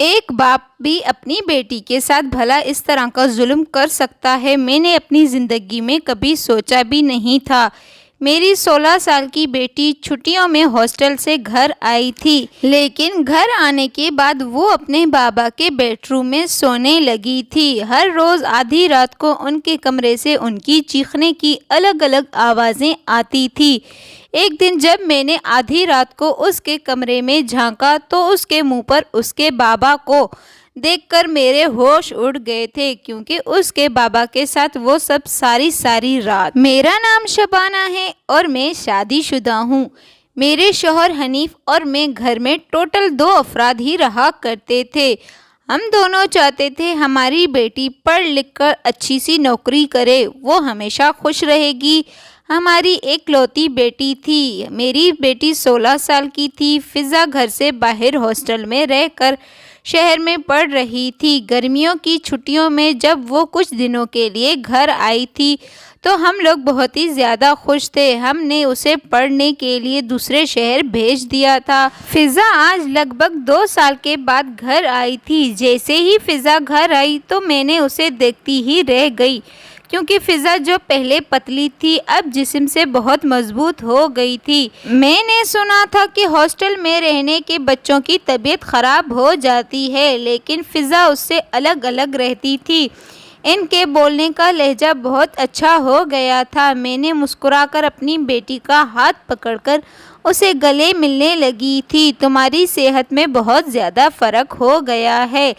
ایک باپ بھی اپنی بیٹی کے ساتھ بھلا اس طرح کا ظلم کر سکتا ہے؟ میں نے اپنی زندگی میں کبھی سوچا بھی نہیں تھا۔ میری 16 سال کی بیٹی چھٹیوں میں ہاسٹل سے گھر آئی تھی، لیکن گھر آنے کے بعد وہ اپنے بابا کے بیڈ روم میں سونے لگی تھی۔ ہر روز آدھی رات کو ان کے کمرے سے ان کی چیخنے کی الگ الگ آوازیں آتی تھی۔ ایک دن جب میں نے آدھی رات کو اس کے کمرے میں جھانکا تو اس کے منہ پر اس کے بابا کو دیکھ کر میرے ہوش اڑ گئے تھے، کیونکہ اس کے بابا کے ساتھ وہ سب ساری رات۔ میرا نام شبانہ ہے اور میں شادی شدہ ہوں۔ میرے شوہر حنیف اور میں گھر میں ٹوٹل 2 افراد ہی رہا کرتے تھے۔ ہم دونوں چاہتے تھے ہماری بیٹی پڑھ لکھ کر اچھی سی نوکری کرے، وہ ہمیشہ خوش رہے گی۔ ہماری ایک لوتی بیٹی تھی۔ میری بیٹی 16 سال کی تھی۔ فضا گھر سے باہر ہاسٹل میں رہ کر شہر میں پڑھ رہی تھی۔ گرمیوں کی چھٹیوں میں جب وہ کچھ دنوں کے لیے گھر آئی تھی تو ہم لوگ بہت ہی زیادہ خوش تھے۔ ہم نے اسے پڑھنے کے لیے دوسرے شہر بھیج دیا تھا۔ فضا آج لگ بھگ 2 سال کے بعد گھر آئی تھی۔ جیسے ہی فضا گھر آئی تو میں نے اسے دیکھتی ہی رہ گئی، کیونکہ فضا جو پہلے پتلی تھی اب جسم سے بہت مضبوط ہو گئی تھی۔ میں نے سنا تھا کہ ہاسٹل میں رہنے کے بچوں کی طبیعت خراب ہو جاتی ہے، لیکن فضا اس سے الگ رہتی تھی۔ ان کے بولنے کا لہجہ بہت اچھا ہو گیا تھا۔ میں نے مسکرا کر اپنی بیٹی کا ہاتھ پکڑ کر اسے گلے ملنے لگی تھی۔ تمہاری صحت میں بہت زیادہ فرق ہو گیا ہے،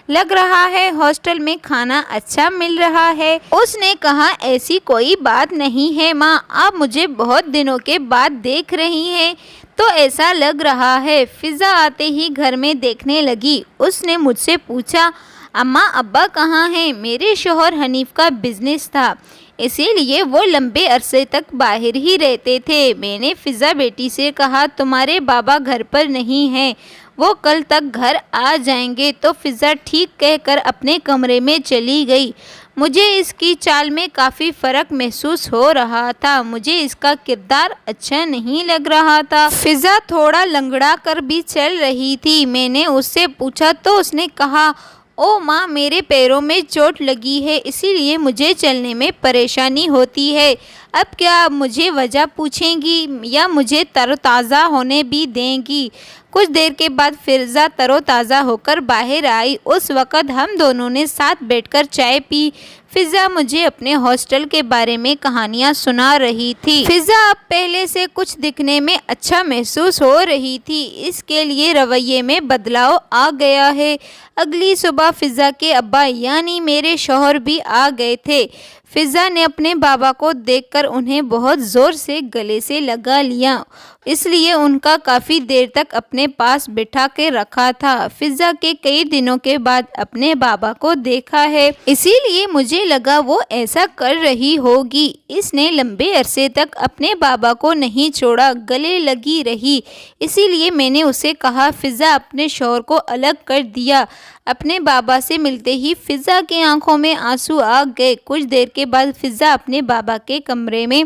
لگ رہا ہے ہاسٹل میں کھانا اچھا مل رہا ہے۔ اس نے کہا ایسی کوئی بات نہیں ہے ماں، آپ مجھے بہت دنوں کے بعد دیکھ رہی ہیں تو ایسا لگ رہا ہے۔ فضا آتے ہی گھر میں دیکھنے لگی۔ اس نے مجھ سے پوچھا اماں ابا کہاں ہیں؟ میرے شوہر حنیف کا بزنس تھا، اسی لیے وہ لمبے عرصے تک باہر ہی رہتے تھے۔ میں نے فضا بیٹی سے کہا تمہارے بابا گھر پر نہیں ہیں، وہ کل تک گھر آ جائیں گے، تو فضا ٹھیک کہہ کر اپنے کمرے میں چلی گئی۔ مجھے اس کی چال میں کافی فرق محسوس ہو رہا تھا۔ مجھے اس کا کردار اچھا نہیں لگ رہا تھا۔ فضا تھوڑا لنگڑا کر بھی چل رہی تھی۔ میں نے اس سے پوچھا تو اس نے کہا او ماں میرے پیروں میں چوٹ لگی ہے، اسی لیے مجھے چلنے میں پریشانی ہوتی ہے۔ اب کیا آپ مجھے وجہ پوچھیں گی یا مجھے تر و تازہ ہونے بھی دیں گی؟ کچھ دیر کے بعد فضا تر و تازہ ہو کر باہر آئی۔ اس وقت ہم دونوں نے ساتھ بیٹھ کر چائے پی۔ فضا مجھے اپنے ہاسٹل کے بارے میں کہانیاں سنا رہی تھی۔ فضا اب پہلے سے کچھ دکھنے میں اچھا محسوس ہو رہی تھی، اس کے لیے رویے میں بدلاؤ آ گیا ہے۔ اگلی صبح فضا کے ابا یعنی میرے شوہر بھی آ گئے تھے۔ فضا نے اپنے بابا کو دیکھ کر انہیں بہت زور سے گلے سے لگا لیا، اس لیے ان کا کافی دیر تک اپنے پاس بٹھا کے رکھا تھا۔ فضا کے کئی دنوں کے بعد اپنے بابا کو دیکھا ہے، اسی لیے مجھے لگا وہ ایسا کر رہی ہوگی۔ اس نے لمبے عرصے تک اپنے بابا کو نہیں چھوڑا، گلے لگی رہی، اسی لیے میں نے اسے کہا فضا اپنے شوہر کو الگ کر دیا۔ اپنے بابا سے ملتے ہی فضا کی آنکھوں میں آنسو آ گئے۔ کچھ دیر کے بعد فضا اپنے بابا کے کمرے میں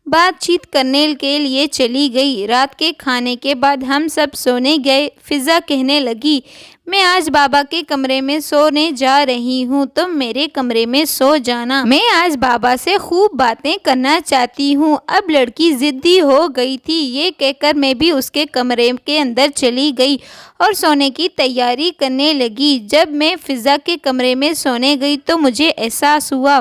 بات چیت کرنے کے لیے چلی گئی۔ رات کے کھانے کے بعد ہم سب سونے گئے۔ فضا کہنے لگی میں آج بابا کے کمرے میں سونے جا رہی ہوں، تم میرے کمرے میں سو جانا، میں آج بابا سے خوب باتیں کرنا چاہتی ہوں۔ اب لڑکی ضدی ہو گئی تھی۔ یہ کہہ کر میں بھی اس کے کمرے کے اندر چلی گئی اور سونے کی تیاری کرنے لگی۔ جب میں فضا کے کمرے میں سونے گئی تو مجھے احساس ہوا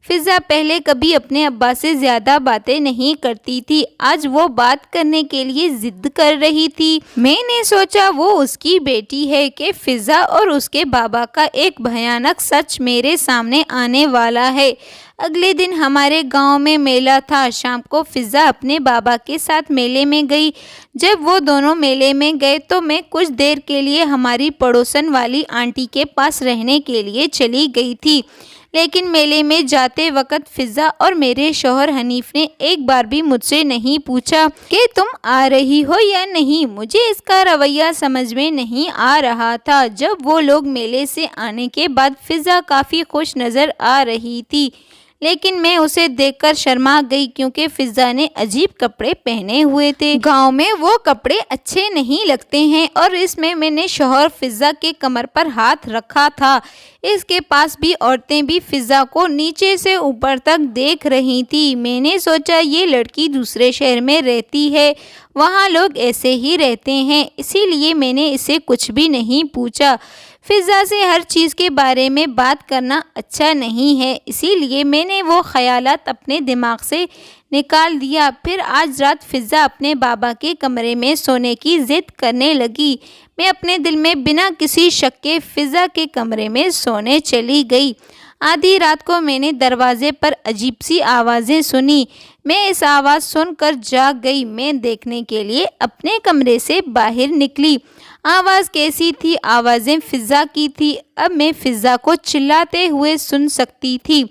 فضا پہلے کبھی اپنے ابا سے زیادہ باتیں نہیں کرتی تھی، آج وہ بات کرنے کے لیے ضد کر رہی تھی۔ میں نے سوچا وہ اس کی بیٹی ہے کہ فضا اور اس کے بابا کا ایک بھیانک سچ میرے سامنے آنے والا ہے۔ اگلے دن ہمارے گاؤں میں میلہ تھا۔ شام کو فضا اپنے بابا کے ساتھ میلے میں گئی۔ جب وہ دونوں میلے میں گئے تو میں کچھ دیر کے لیے ہماری پڑوسن والی آنٹی کے پاس رہنے کے لیے چلی گئی تھی، لیکن میلے میں جاتے وقت فضا اور میرے شوہر حنیف نے ایک بار بھی مجھ سے نہیں پوچھا کہ تم آ رہی ہو یا نہیں۔ مجھے اس کا رویہ سمجھ میں نہیں آ رہا تھا۔ جب وہ لوگ میلے سے آنے کے بعد فضا کافی خوش نظر آ رہی تھی، لیکن میں اسے دیکھ کر شرما گئی کیونکہ فضا نے عجیب کپڑے پہنے ہوئے تھے۔ گاؤں میں وہ کپڑے اچھے نہیں لگتے ہیں، اور اس میں نے شوہر فضا کے کمر پر ہاتھ رکھا تھا۔ اس کے پاس بھی عورتیں بھی فضا کو نیچے سے اوپر تک دیکھ رہی تھی۔ میں نے سوچا یہ لڑکی دوسرے شہر میں رہتی ہے، وہاں لوگ ایسے ہی رہتے ہیں، اسی لیے میں نے اسے کچھ بھی نہیں پوچھا۔ فضا سے ہر چیز کے بارے میں بات کرنا اچھا نہیں ہے، اسی لیے میں نے وہ خیالات اپنے دماغ سے نکال دیا۔ پھر آج رات فضا اپنے بابا کے کمرے میں سونے کی ضد کرنے لگی۔ میں اپنے دل میں بنا کسی شک کے فضا کے کمرے میں سونے چلی گئی۔ آدھی رات کو میں نے دروازے پر عجیب سی آوازیں سنی۔ میں اس آواز سن کر جاگ گئی۔ میں دیکھنے کے لیے اپنے کمرے سے باہر نکلی۔ آواز کیسی تھی؟ آوازیں فضا کی تھی۔ اب میں فضا کو چلاتے ہوئے سن سکتی تھی۔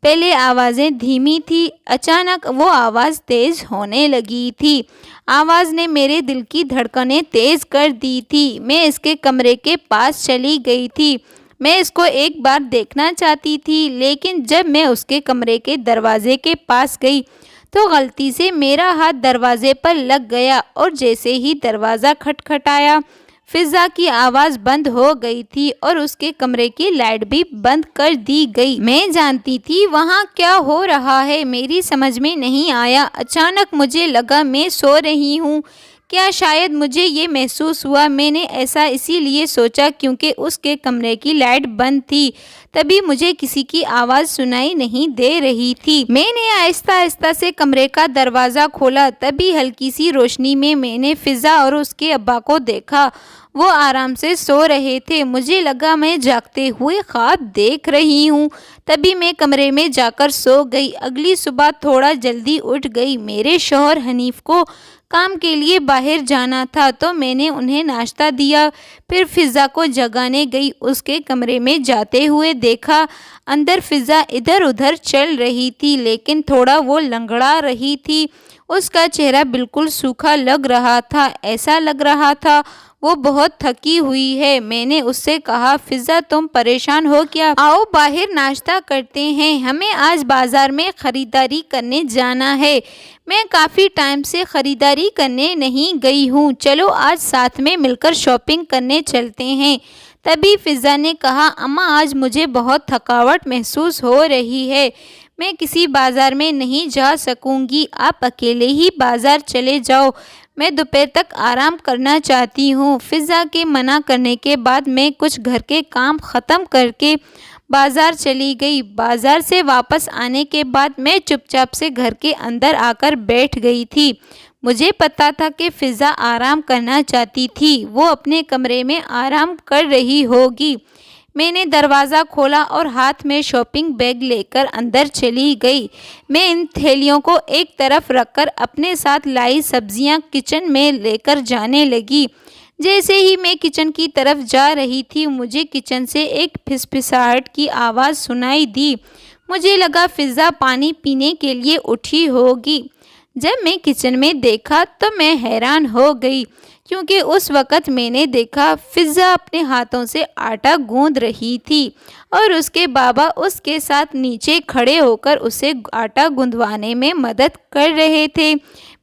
پہلے آوازیں دھیمی تھی، اچانک وہ آواز تیز ہونے لگی تھی۔ آواز نے میرے دل کی دھڑکنیں تیز کر دی تھی۔ میں اس کے کمرے کے پاس چلی گئی تھی۔ میں اس کو ایک بار دیکھنا چاہتی تھی، لیکن جب میں اس کے کمرے کے دروازے کے پاس گئی تو غلطی سے میرا ہاتھ دروازے پر لگ گیا، اور جیسے ہی دروازہ کھٹکھٹایا فضا کی آواز بند ہو گئی تھی اور اس کے کمرے کی لائٹ بھی بند کر دی گئی۔ میں جانتی تھی وہاں کیا ہو رہا ہے، میری سمجھ میں نہیں آیا۔ اچانک مجھے لگا میں سو رہی ہوں۔ کیا شاید مجھے یہ محسوس ہوا؟ میں نے ایسا اسی لیے سوچا کیونکہ اس کے کمرے کی لائٹ بند تھی، تبھی مجھے کسی کی آواز سنائی نہیں دے رہی تھی۔ میں نے آہستہ آہستہ سے کمرے کا دروازہ کھولا، تبھی ہلکی سی روشنی میں نے فضا اور اس کے ابا کو دیکھا۔ وہ آرام سے سو رہے تھے۔ مجھے لگا میں جاگتے ہوئے خواب دیکھ رہی ہوں، تبھی میں کمرے میں جا کر سو گئی۔ اگلی صبح تھوڑا جلدی اٹھ گئی۔ میرے شوہر حنیف کو کام کے لیے باہر جانا تھا تو میں نے انہیں ناشتہ دیا، پھر فضا کو جگانے گئی۔ اس کے کمرے میں جاتے ہوئے دیکھا، اندر فضا ادھر ادھر چل رہی تھی، لیکن تھوڑا وہ لنگڑا رہی تھی۔ اس کا چہرہ بالکل سوکھا لگ رہا تھا، ایسا لگ رہا تھا وہ بہت تھکی ہوئی ہے۔ میں نے اس سے کہا فضا تم پریشان ہو کیا؟ آؤ باہر ناشتہ کرتے ہیں، ہمیں آج بازار میں خریداری کرنے جانا ہے۔ میں کافی ٹائم سے خریداری کرنے نہیں گئی ہوں، چلو آج ساتھ میں مل کر شاپنگ کرنے چلتے ہیں۔ تبھی فضا نے کہا اماں آج مجھے بہت تھکاوٹ محسوس ہو رہی ہے، میں کسی بازار میں نہیں جا سکوں گی، آپ اکیلے ہی بازار چلے جاؤ، میں دوپہر تک آرام کرنا چاہتی ہوں۔ فضا کے منع کرنے کے بعد میں کچھ گھر کے کام ختم کر کے بازار چلی گئی۔ بازار سے واپس آنے کے بعد میں چپ چاپ سے گھر کے اندر آ کر بیٹھ گئی تھی۔ مجھے پتا تھا کہ فضا آرام کرنا چاہتی تھی، وہ اپنے کمرے میں آرام کر رہی ہوگی۔ میں نے دروازہ کھولا اور ہاتھ میں شاپنگ بیگ لے کر اندر چلی گئی۔ میں ان تھیلیوں کو ایک طرف رکھ کر اپنے ساتھ لائی سبزیاں کچن میں لے کر جانے لگی۔ جیسے ہی میں کچن کی طرف جا رہی تھی مجھے کچن سے ایک پھسپھساہٹ کی آواز سنائی دی۔ مجھے لگا فضا پانی پینے کے لیے اٹھی ہوگی۔ جب میں کچن میں دیکھا تو میں حیران ہو گئی کیونکہ اس وقت میں نے دیکھا فضا اپنے ہاتھوں سے آٹا گوندھ رہی تھی اور اس کے بابا اس کے ساتھ نیچے کھڑے ہو کر اسے آٹا گوندھوانے میں مدد کر رہے تھے۔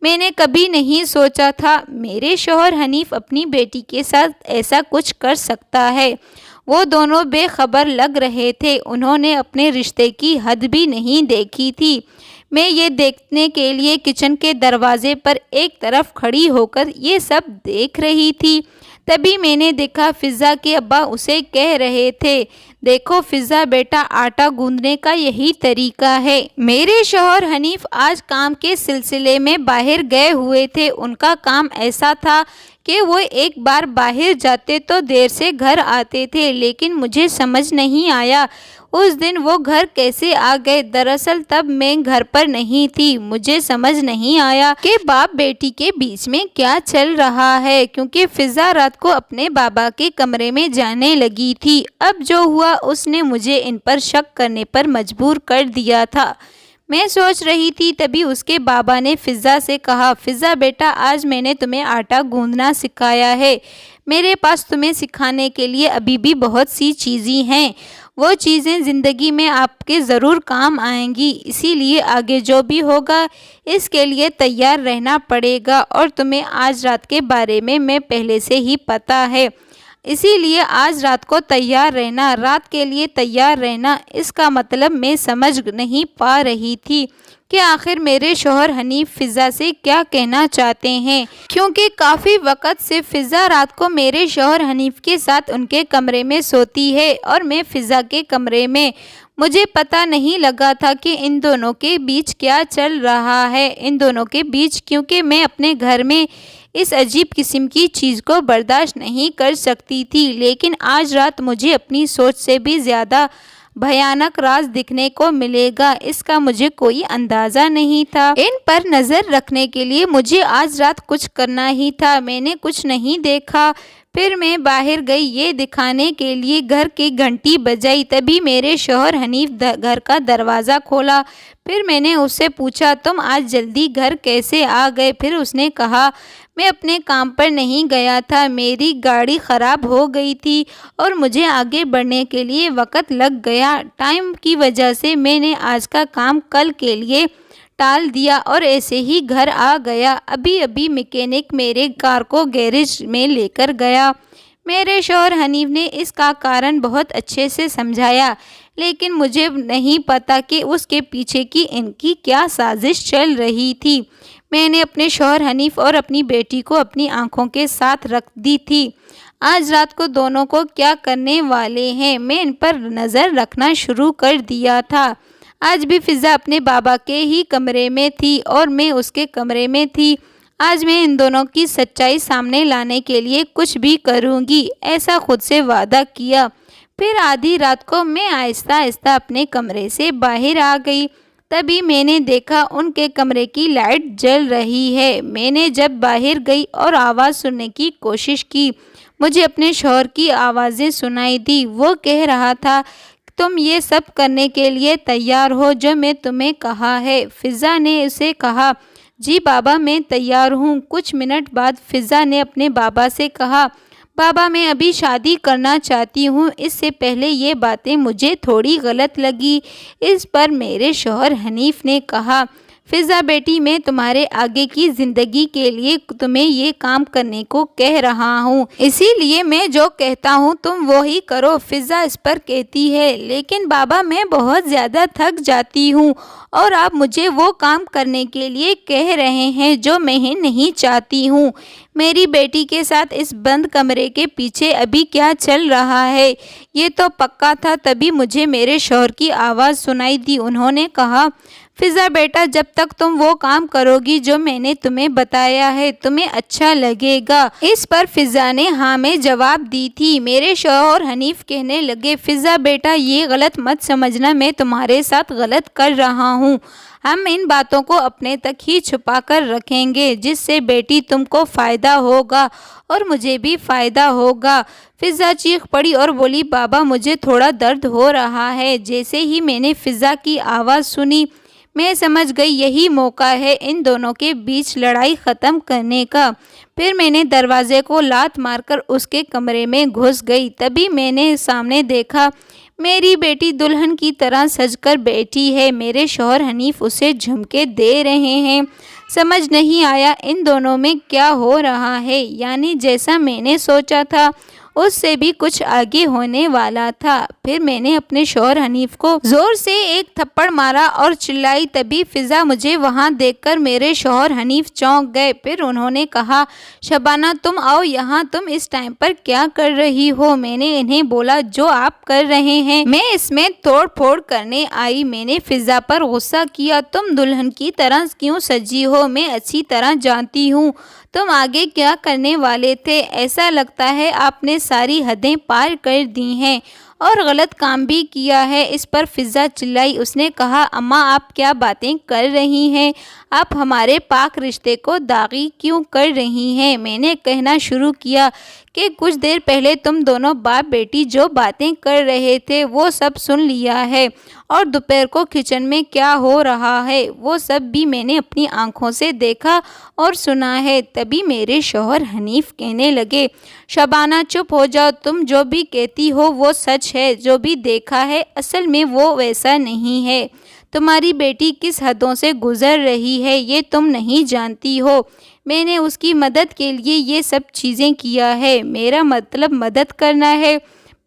میں نے کبھی نہیں سوچا تھا میرے شوہر حنیف اپنی بیٹی کے ساتھ ایسا کچھ کر سکتا ہے۔ وہ دونوں بے خبر لگ رہے تھے، انہوں نے اپنے رشتے کی حد بھی نہیں دیکھی تھی۔ میں یہ دیکھنے کے لیے کچن کے دروازے پر ایک طرف کھڑی ہو کر یہ سب دیکھ رہی تھی۔ تبھی میں نے دیکھا فضا کے ابا اسے کہہ رہے تھے دیکھو فضا بیٹا آٹا گوندنے کا یہی طریقہ ہے۔ میرے شوہر حنیف آج کام کے سلسلے میں باہر گئے ہوئے تھے، ان کا کام ایسا تھا کہ وہ ایک بار باہر جاتے تو دیر سے گھر آتے تھے، لیکن مجھے سمجھ نہیں آیا اس دن وہ گھر کیسے آ گئے۔ دراصل تب میں گھر پر نہیں تھی، مجھے سمجھ نہیں آیا کہ باپ بیٹی کے بیچ میں کیا چل رہا ہے کیونکہ فضا رات کو اپنے بابا کے کمرے میں جانے لگی تھی۔ اب جو ہوا اس نے مجھے ان پر شک کرنے پر مجبور کر دیا تھا۔ میں سوچ رہی تھی تبھی اس کے بابا نے فضا سے کہا فضا بیٹا آج میں نے تمہیں آٹا گوندنا سکھایا ہے، میرے پاس تمہیں سکھانے کے لیے ابھی بھی بہت سی چیزیں ہیں، وہ چیزیں زندگی میں آپ کے ضرور کام آئیں گی، اسی لیے آگے جو بھی ہوگا اس کے لیے تیار رہنا پڑے گا، اور تمہیں آج رات کے بارے میں پہلے سے ہی پتہ ہے، اسی لیے آج رات کو تیار رہنا۔ رات کے لیے تیار رہنا، اس کا مطلب میں سمجھ نہیں پا رہی تھی کہ آخر میرے شوہر حنیف فضا سے کیا کہنا چاہتے ہیں، کیونکہ کافی وقت سے فضا رات کو میرے شوہر حنیف کے ساتھ ان کے کمرے میں سوتی ہے اور میں فضا کے کمرے میں۔ مجھے پتہ نہیں لگا تھا کہ ان دونوں کے بیچ کیا چل رہا ہے، ان دونوں کے بیچ، کیونکہ میں اپنے گھر میں اس عجیب قسم کی چیز کو برداشت نہیں کر سکتی تھی، لیکن آج رات مجھے اپنی سوچ سے بھی زیادہ بھیانک راز دکھنے کو ملے گا، اس کا مجھے کوئی اندازہ نہیں تھا۔ ان پر نظر رکھنے کے لیے مجھے آج رات کچھ کرنا ہی تھا۔ میں نے کچھ نہیں دیکھا، پھر میں باہر گئی یہ دکھانے کے لیے، گھر کی گھنٹی بجائی، تبھی میرے شوہر حنیف گھر کا دروازہ کھولا۔ پھر میں نے اس سے پوچھا تم آج جلدی گھر کیسے آ گئے؟ پھر اس نے کہا میں اپنے کام پر نہیں گیا تھا، میری گاڑی خراب ہو گئی تھی اور مجھے آگے بڑھنے کے لیے وقت لگ گیا، ٹائم کی وجہ سے میں نے آج کا کام کل کے لیے ٹال دیا اور ایسے ہی گھر آ گیا، ابھی میکینک میرے کار کو گیریج میں لے کر گیا۔ میرے شوہر حنیف نے اس کا کارن بہت اچھے سے سمجھایا، لیکن مجھے نہیں پتا کہ اس کے پیچھے کی ان کی کیا سازش چل رہی تھی۔ میں نے اپنے شوہر حنیف اور اپنی بیٹی کو اپنی آنکھوں کے ساتھ رکھ دی تھی، آج رات کو دونوں کو کیا کرنے والے ہیں، میں ان پر نظر رکھنا شروع کر دیا تھا۔ آج بھی فضا اپنے بابا کے ہی کمرے میں تھی اور میں اس کے کمرے میں تھی۔ آج میں ان دونوں کی سچائی سامنے لانے کے لیے کچھ بھی کروں گی، ایسا خود سے وعدہ کیا۔ پھر آدھی رات کو میں آہستہ آہستہ اپنے کمرے سے باہر آ گئی، تبھی میں نے دیکھا ان کے کمرے کی لائٹ جل رہی ہے۔ میں نے جب باہر گئی اور آواز سننے کی کوشش کی، مجھے اپنے شوہر کی آوازیں سنائی دی، وہ کہہ رہا تھا تم یہ سب کرنے کے لیے تیار ہو جو میں تمہیں کہا ہے؟ فضا نے اسے کہا جی بابا میں تیار ہوں۔ کچھ منٹ بعد فضا نے اپنے بابا سے کہا بابا میں ابھی شادی کرنا چاہتی ہوں۔ اس سے پہلے یہ باتیں مجھے تھوڑی غلط لگی۔ اس پر میرے شوہر حنیف نے کہا فضا بیٹی میں تمہارے آگے کی زندگی کے لیے تمہیں یہ کام کرنے کو کہہ رہا ہوں، اسی لیے میں جو کہتا ہوں تم وہی کرو۔ فضا اس پر کہتی ہے لیکن بابا میں بہت زیادہ تھک جاتی ہوں اور آپ مجھے وہ کام کرنے کے لیے کہہ رہے ہیں جو میں نہیں چاہتی ہوں۔ میری بیٹی کے ساتھ اس بند کمرے کے پیچھے ابھی کیا چل رہا ہے یہ تو پکا تھا۔ تبھی مجھے میرے شوہر کی آواز سنائی دی، انہوں نے کہا فضا بیٹا جب تک تم وہ کام کرو گی جو میں نے تمہیں بتایا ہے تمہیں اچھا لگے گا۔ اس پر فضا نے ہاں میں جواب دی تھی۔ میرے شوہر حنیف کہنے لگے فضا بیٹا یہ غلط مت سمجھنا، میں تمہارے ساتھ غلط کر رہا ہوں، ہم ان باتوں کو اپنے تک ہی چھپا کر رکھیں گے جس سے بیٹی تم کو فائدہ ہوگا اور مجھے بھی فائدہ ہوگا۔ فضا چیخ پڑی اور بولی بابا مجھے تھوڑا درد ہو رہا ہے۔ جیسے ہی میں نے فضا کی آواز سنی میں سمجھ گئی یہی موقع ہے ان دونوں کے بیچ لڑائی ختم کرنے کا۔ پھر میں نے دروازے کو لات مار کر اس کے کمرے میں گھس گئی۔ تبھی میں نے سامنے دیکھا میری بیٹی دلہن کی طرح سج کر بیٹھی ہے، میرے شوہر حنیف اسے جھمکے دے رہے ہیں۔ سمجھ نہیں آیا ان دونوں میں کیا ہو رہا ہے، یعنی جیسا میں نے سوچا تھا اس سے بھی کچھ آگے ہونے والا تھا۔ پھر میں نے اپنے شوہر حنیف کو زور سے ایک تھپڑ مارا اور چلائی، تبھی فضا مجھے وہاں دیکھ کر میرے شوہر حنیف چونک گئے۔ پھر انہوں نے کہا شبانہ تم آؤ یہاں، تم اس ٹائم پر کیا کر رہی ہو؟ میں نے انہیں بولا جو آپ کر رہے ہیں میں اس میں توڑ پھوڑ کرنے آئی۔ میں نے فضا پر غصہ کیا تم دلہن کی طرح کیوں سجی ہو؟ میں اچھی طرح جانتی ہوں تم آگے کیا کرنے والے تھے، ایسا لگتا ہے آپ نے ساری حدیں پار کر دی ہیں اور غلط کام بھی کیا ہے۔ اس پر فضا چلائی، اس نے کہا اماں آپ کیا باتیں کر رہی ہیں، آپ ہمارے پاک رشتے کو داغی کیوں کر رہی ہیں؟ میں نے کہنا شروع کیا کہ کچھ دیر پہلے تم دونوں باپ بیٹی جو باتیں کر رہے تھے وہ سب سن لیا ہے، اور دوپہر کو کچن میں کیا ہو رہا ہے وہ سب بھی میں نے اپنی آنکھوں سے دیکھا اور سنا ہے۔ تبھی میرے شوہر حنیف کہنے لگے شبانہ چپ ہو جاؤ، تم جو بھی کہتی ہو وہ سچ سچ ہے، جو بھی دیکھا ہے اصل میں وہ ویسا نہیں ہے۔ تمہاری بیٹی کس حدوں سے گزر رہی ہے یہ تم نہیں جانتی ہو۔ میں نے اس کی مدد کے لیے یہ سب چیزیں کیا ہے، میرا مطلب مدد کرنا ہے۔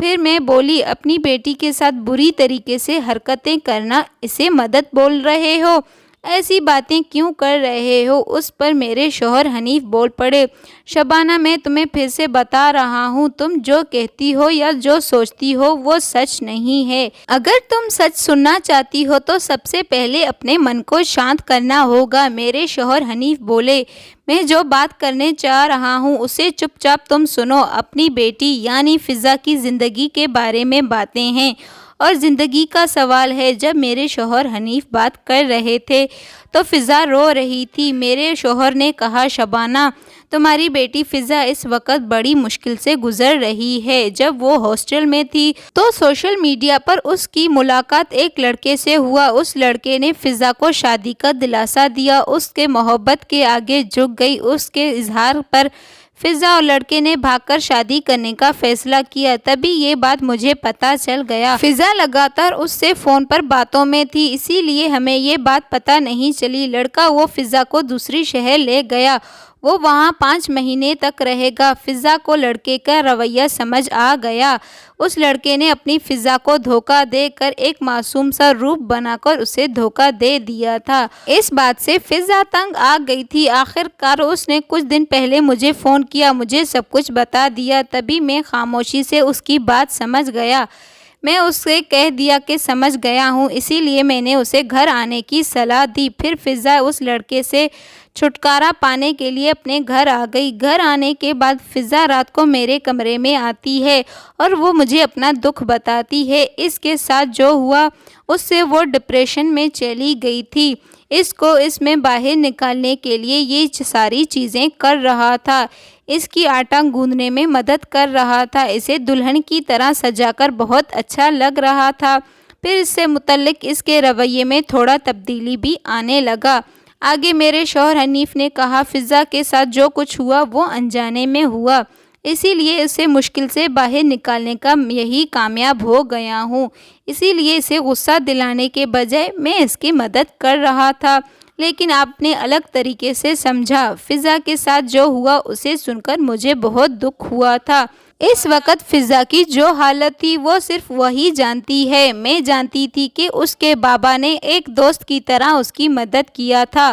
پھر میں بولی، اپنی بیٹی کے ساتھ بری طریقے سے حرکتیں کرنا اسے مدد بول رہے ہو؟ ایسی باتیں کیوں کر رہے ہو؟ اس پر میرے شوہر حنیف بول پڑے، شبانہ میں تمہیں پھر سے بتا رہا ہوں، تم جو کہتی ہو یا جو سوچتی ہو وہ سچ نہیں ہے۔ اگر تم سچ سننا چاہتی ہو تو سب سے پہلے اپنے من کو شانت کرنا ہوگا۔ میرے شوہر حنیف بولے، میں جو بات کرنے چاہ رہا ہوں اسے چپ چاپ تم سنو۔ اپنی بیٹی یعنی فضا کی زندگی کے بارے میں باتیں ہیں اور زندگی کا سوال ہے۔ جب میرے شوہر حنیف بات کر رہے تھے تو فضا رو رہی تھی۔ میرے شوہر نے کہا، شبانہ تمہاری بیٹی فضا اس وقت بڑی مشکل سے گزر رہی ہے۔ جب وہ ہاسٹل میں تھی تو سوشل میڈیا پر اس کی ملاقات ایک لڑکے سے ہوا۔ اس لڑکے نے فضا کو شادی کا دلاسا دیا، اس کے محبت کے آگے جھک گئی۔ اس کے اظہار پر فضا اور لڑکے نے بھاگ کر شادی کرنے کا فیصلہ کیا۔ تبھی یہ بات مجھے پتہ چل گیا۔ فضا لگاتار اس سے فون پر باتوں میں تھی، اسی لیے ہمیں یہ بات پتہ نہیں چلی۔ لڑکا وہ فضا کو دوسری شہر لے گیا، وہ وہاں 5 مہینے تک رہے گا۔ فضا کو لڑکے کا رویہ سمجھ آ گیا۔ اس لڑکے نے اپنی فضا کو دھوکہ دے کر ایک معصوم سا روپ بنا کر اسے دھوکہ دے دیا تھا۔ اس بات سے فضا تنگ آ گئی تھی۔ آخر کار اس نے کچھ دن پہلے مجھے فون کیا، مجھے سب کچھ بتا دیا۔ تبھی میں خاموشی سے اس کی بات سمجھ گیا۔ میں اسے کہہ دیا کہ سمجھ گیا ہوں، اسی لیے میں نے اسے گھر آنے کی صلاح دی۔ پھر فضا اس لڑکے سے چھٹکارا پانے کے لیے اپنے گھر آ گئی۔ گھر آنے کے بعد فضا رات کو میرے کمرے میں آتی ہے اور وہ مجھے اپنا دکھ بتاتی ہے۔ اس کے ساتھ جو ہوا اس سے وہ ڈپریشن میں چلی گئی تھی۔ اس کو اس میں باہر نکالنے کے لیے یہ ساری چیزیں کر رہا تھا، اس کی آٹا گوندنے میں مدد کر رہا تھا، اسے دلہن کی طرح سجا کر بہت اچھا لگ رہا تھا۔ پھر اس سے متعلق اس کے رویے میں تھوڑا تبدیلی بھی آنے لگا۔ آگے میرے شوہر حنیف نے کہا، فضا کے ساتھ جو کچھ ہوا وہ انجانے میں ہوا، اسی لیے اسے مشکل سے باہر نکالنے کا یہی کامیاب ہو گیا ہوں۔ اسی لیے اسے غصہ دلانے کے بجائے میں اس کی مدد کر رہا تھا، لیکن آپ نے الگ طریقے سے سمجھا۔ فضا کے ساتھ جو ہوا اسے سن کر مجھے بہت دکھ ہوا تھا۔ اس وقت فضا کی جو حالت تھی وہ صرف وہی جانتی ہے۔ میں جانتی تھی کہ اس کے بابا نے ایک دوست کی طرح اس کی مدد کیا تھا۔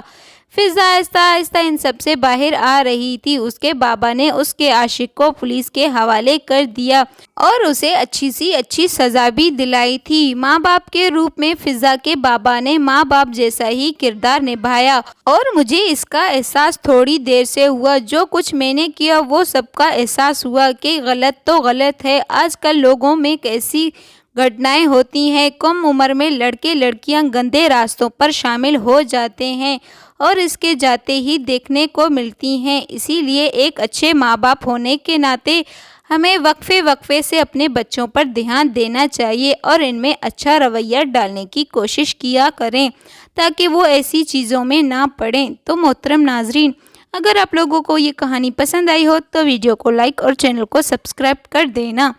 فضا آہستہ آہستہ ان سب سے باہر آ رہی تھی۔ اس کے بابا نے اس کے عاشق کو پولیس کے حوالے کر دیا اور اسے اچھی سی اچھی سزا بھی دلائی تھی۔ ماں باپ کے روپ میں فضا کے بابا نے ماں باپ جیسا ہی کردار نبھایا اور مجھے اس کا احساس تھوڑی دیر سے ہوا۔ جو کچھ میں نے کیا وہ سب کا احساس ہوا کہ غلط تو غلط ہے۔ آج کل لوگوں میں کیسی گھٹنائیں ہوتی ہیں، کم عمر میں لڑکے لڑکیاں گندے راستوں پر شامل ہو جاتے ہیں اور اس کے جاتے ہی دیکھنے کو ملتی ہیں۔ اسی لیے ایک اچھے ماں باپ ہونے کے ناطے ہمیں وقفے سے اپنے بچوں پر دھیان دینا چاہیے اور ان میں اچھا رویہ ڈالنے کی کوشش کیا کریں تاکہ وہ ایسی چیزوں میں نہ پڑیں۔ تو محترم ناظرین، اگر آپ لوگوں کو یہ کہانی پسند آئی ہو تو ویڈیو کو لائک اور چینل کو سبسکرائب کر دینا۔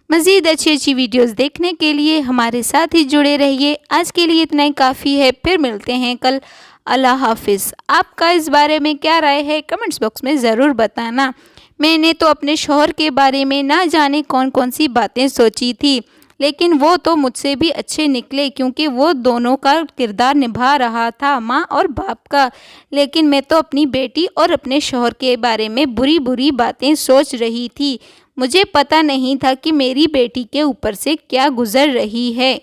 مزید اچھی ویڈیوز دیکھنے کے لیے ہمارے ساتھ ہی جڑے رہیے۔ آج کے لیے اتنا ہی کافی ہے، پھر ملتے ہیں کل۔ اللہ حافظ۔ آپ کا اس بارے میں کیا رائے ہے کمنٹس باکس میں ضرور بتانا۔ میں نے تو اپنے شوہر کے بارے میں نہ جانے کون سی باتیں سوچی تھی، لیکن وہ تو مجھ سے بھی اچھے نکلے کیونکہ وہ دونوں کا کردار نبھا رہا تھا، ماں اور باپ کا۔ لیکن میں تو اپنی بیٹی اور اپنے شوہر کے بارے میں بری باتیں سوچ رہی تھی۔ مجھے پتہ نہیں تھا کہ میری بیٹی کے اوپر سے کیا گزر رہی ہے۔